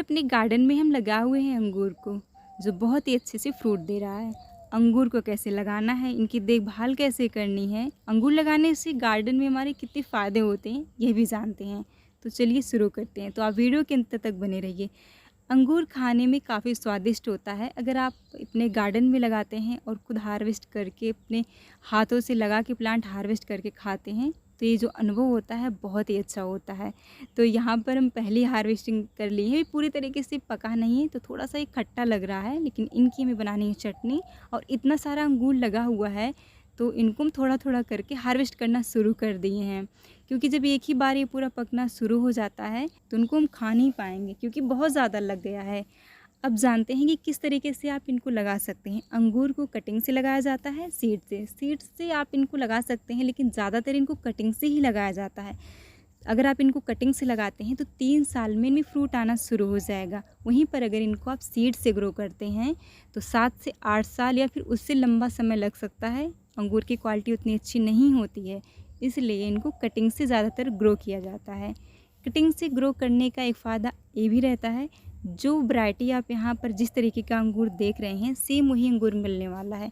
अपने गार्डन में हम लगाए हुए हैं अंगूर को, जो बहुत ही अच्छे से फ्रूट दे रहा है। अंगूर को कैसे लगाना है, इनकी देखभाल कैसे करनी है, अंगूर लगाने से गार्डन में हमारे कितने फ़ायदे होते हैं, ये भी जानते हैं। तो चलिए शुरू करते हैं। तो आप वीडियो के अंत तक बने रहिए। अंगूर खाने में काफ़ी स्वादिष्ट होता है। अगर आप अपने गार्डन में लगाते हैं और खुद हार्वेस्ट करके अपने हाथों से लगा के प्लांट हार्वेस्ट करके खाते हैं, तो ये जो अनुभव होता है बहुत ही अच्छा होता है। तो यहाँ पर हम पहली हार्वेस्टिंग कर ली है, पूरी तरीके से पका नहीं है, तो थोड़ा सा ये खट्टा लग रहा है, लेकिन इनकी हमें बनानी है चटनी। और इतना सारा अंगूर लगा हुआ है, तो इनको हम थोड़ा थोड़ा करके हार्वेस्ट करना शुरू कर दिए हैं, क्योंकि जब एक ही बार ये पूरा पकना शुरू हो जाता है तो उनको हम खा नहीं पाएंगे, क्योंकि बहुत ज़्यादा लग गया है। अब जानते हैं कि किस तरीके से आप इनको लगा सकते हैं। अंगूर को कटिंग से लगाया जाता है, सीड से आप इनको लगा सकते हैं, लेकिन ज़्यादातर इनको कटिंग से ही लगाया जाता है। अगर आप इनको कटिंग से लगाते हैं तो 3 साल में इनमें फ्रूट आना शुरू हो जाएगा। वहीं पर अगर इनको आप सीड से ग्रो करते हैं तो 7 से 8 साल या फिर उससे लंबा समय लग सकता है। अंगूर की क्वालिटी उतनी अच्छी नहीं होती है, इसलिए इनको कटिंग से ज़्यादातर ग्रो किया जाता है। कटिंग से ग्रो करने का एक फ़ायदा ये भी रहता है, जो वैरायटी आप यहाँ पर जिस तरीके का अंगूर देख रहे हैं, सेम वही अंगूर मिलने वाला है।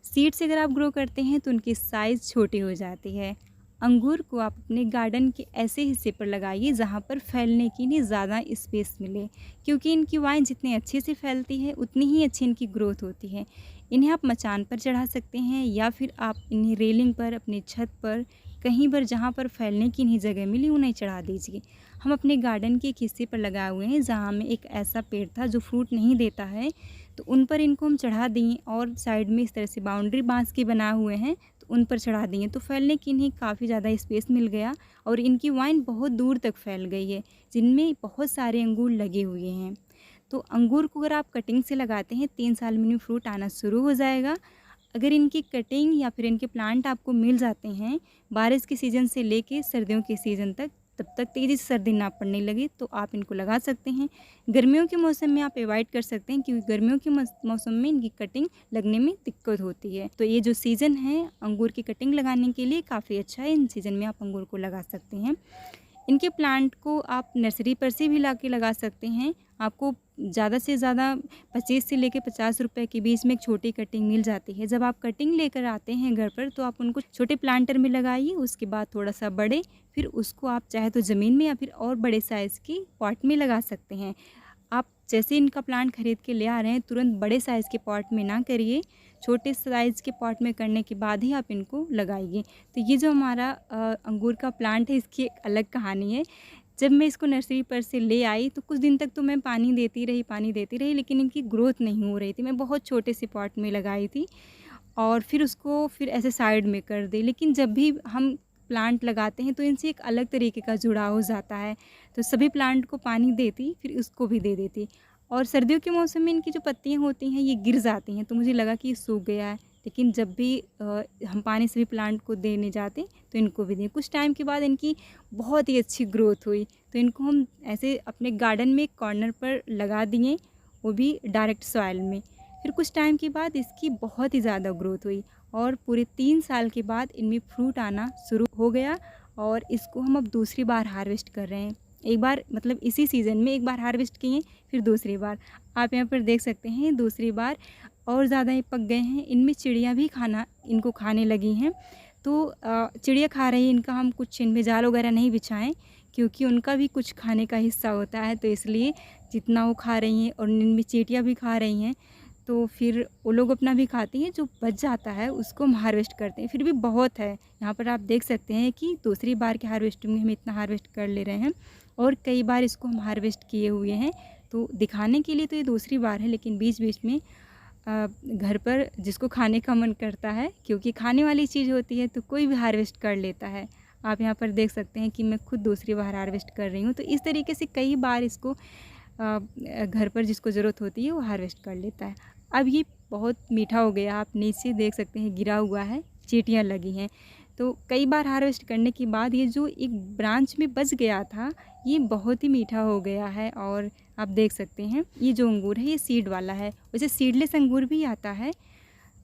सीड से अगर आप ग्रो करते हैं तो उनकी साइज़ छोटी हो जाती है। अंगूर को आप अपने गार्डन के ऐसे हिस्से पर लगाइए जहाँ पर फैलने की इन्हें ज़्यादा स्पेस मिले, क्योंकि इनकी वाइन जितनी अच्छे से फैलती है उतनी ही अच्छी इनकी ग्रोथ होती है। इन्हें आप मचान पर चढ़ा सकते हैं, या फिर आप इन्हें रेलिंग पर, अपनी छत पर, कहीं पर जहाँ पर फैलने की इन्हें जगह मिली उन्हें चढ़ा दीजिए। हम अपने गार्डन के एक हिस्से पर लगाए हुए हैं जहाँ में एक ऐसा पेड़ था जो फ्रूट नहीं देता है, तो उन पर इनको हम चढ़ा दिए, और साइड में इस तरह से बाउंड्री बांस के बनाए हुए हैं, तो उन पर चढ़ा दिए, तो फैलने की इन्हें काफ़ी ज़्यादा स्पेस मिल गया और इनकी वाइन बहुत दूर तक फैल गई है, जिनमें बहुत सारे अंगूर लगे हुए हैं। तो अंगूर को अगर आप कटिंग से लगाते हैं 3 साल में इनमें फ्रूट आना शुरू हो जाएगा। अगर इनकी कटिंग या फिर इनके प्लांट आपको मिल जाते हैं बारिश के सीज़न से लेके सर्दियों के सीज़न तक, तब तक तेज़ी से सर्दी ना पड़ने लगे, तो आप इनको लगा सकते हैं। गर्मियों के मौसम में आप अवॉइड कर सकते हैं, क्योंकि गर्मियों के मौसम में इनकी कटिंग लगने में दिक्कत होती है। तो ये जो सीज़न है अंगूर की कटिंग लगाने के लिए काफ़ी अच्छा है। इन सीज़न में आप अंगूर को लगा सकते हैं। इनके प्लांट को आप नर्सरी पर से भी ला के लगा सकते हैं। आपको ज़्यादा से ज़्यादा 25 से लेकर 50 रुपए के बीच में एक छोटी कटिंग मिल जाती है। जब आप कटिंग लेकर आते हैं घर पर, तो आप उनको छोटे प्लांटर में लगाइए, उसके बाद थोड़ा सा बड़े, फिर उसको आप चाहे तो ज़मीन में या फिर और बड़े साइज़ की पॉट में लगा सकते हैं। आप जैसे इनका प्लांट खरीद के ले आ रहे हैं, तुरंत बड़े साइज़ के पॉट में ना करिए, छोटे साइज़ के पॉट में करने के बाद ही आप इनको लगाइए। तो ये जो हमारा अंगूर का प्लांट है, इसकी एक अलग कहानी है। जब मैं इसको नर्सरी पर से ले आई तो कुछ दिन तक तो मैं पानी देती रही, लेकिन इनकी ग्रोथ नहीं हो रही थी। मैं बहुत छोटे से पॉट में लगाई थी और फिर उसको ऐसे साइड में कर दी। लेकिन जब भी हम प्लांट लगाते हैं तो इनसे एक अलग तरीके का जुड़ाव हो जाता है। तो सभी प्लांट को पानी देती, फिर उसको भी दे देती। और सर्दियों के मौसम में इनकी जो पत्तियाँ होती हैं ये गिर जाती हैं, तो मुझे लगा कि ये सूख गया है। लेकिन जब भी हम पानी सभी प्लांट को देने जाते तो इनको भी दें। कुछ टाइम के बाद इनकी बहुत ही अच्छी ग्रोथ हुई, तो इनको हम ऐसे अपने गार्डन में एक कॉर्नर पर लगा दिए, वो भी डायरेक्ट सॉइल में। फिर कुछ टाइम के बाद इसकी बहुत ही ज़्यादा ग्रोथ हुई और पूरे 3 साल के बाद इनमें फ्रूट आना शुरू हो गया, और इसको हम अब दूसरी बार हार्वेस्ट कर रहे हैं। एक बार मतलब इसी सीज़न में एक बार हार्वेस्ट किए, फिर दूसरी बार आप यहाँ पर देख सकते हैं दूसरी बार और ज़्यादा ये पक गए हैं। इनमें चिड़िया भी इनको खाने लगी हैं। तो चिड़िया खा रही है इनका, हम कुछ इनमें जाल वगैरह नहीं बिछाएं, क्योंकि उनका भी कुछ खाने का हिस्सा होता है, तो इसलिए जितना वो खा रही हैं और इनमें चींटियाँ भी खा रही हैं, तो फिर वो लोग अपना भी खाती हैं। जो बच जाता है उसको हम हार्वेस्ट करते हैं, फिर भी बहुत है। यहाँ पर आप देख सकते हैं कि दूसरी बार के हार्वेस्टिंग में हम इतना हार्वेस्ट कर ले रहे हैं, और कई बार इसको हम हार्वेस्ट किए हुए हैं। तो दिखाने के लिए तो ये दूसरी बार है, लेकिन बीच बीच में घर पर जिसको खाने का मन करता है, क्योंकि खाने वाली चीज़ होती है, तो कोई भी हार्वेस्ट कर लेता है। आप यहाँ पर देख सकते हैं कि मैं खुद दूसरी बार हार्वेस्ट कर रही हूँ। तो इस तरीके से कई बार इसको घर पर जिसको ज़रूरत होती है वो हार्वेस्ट कर लेता है। अब ये बहुत मीठा हो गया, आप नीचे देख सकते हैं गिरा हुआ है, चींटियाँ लगी हैं। तो कई बार हार्वेस्ट करने के बाद ये जो एक ब्रांच में बच गया था, ये बहुत ही मीठा हो गया है। और आप देख सकते हैं ये जो अंगूर है ये सीड वाला है, वैसे सीडलेस अंगूर भी आता है।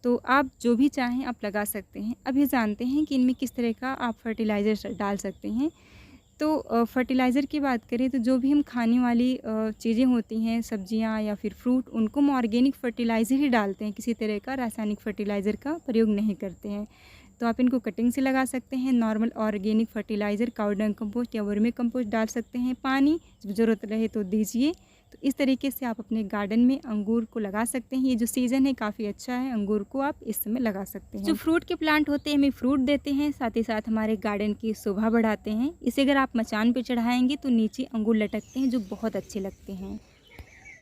तो आप जो भी चाहें आप लगा सकते हैं। अब ये जानते हैं कि इनमें किस तरह का आप फर्टिलाइज़र डाल सकते हैं। तो फर्टिलाइज़र की बात करें तो जो भी हम खाने वाली चीज़ें होती हैं, सब्जियां या फिर फ्रूट, उनको हम ऑर्गेनिक फर्टिलाइज़र ही डालते हैं, किसी तरह का रासायनिक फर्टिलाइज़र का प्रयोग नहीं करते हैं। तो आप इनको कटिंग से लगा सकते हैं। नॉर्मल ऑर्गेनिक फर्टिलाइज़र काऊ डंग कंपोस्ट या वर्मी कंपोस्ट डाल सकते हैं। पानी जब ज़रूरत रहे तो दीजिए। तो इस तरीके से आप अपने गार्डन में अंगूर को लगा सकते हैं। ये जो सीज़न है काफ़ी अच्छा है, अंगूर को आप इस समय लगा सकते हैं। जो फ्रूट के प्लांट होते हैं हमें फ्रूट देते हैं, साथ ही साथ हमारे गार्डन की शोभा बढ़ाते हैं। इसे अगर आप मचान पे चढ़ाएंगे तो नीचे अंगूर लटकते हैं जो बहुत अच्छे लगते हैं।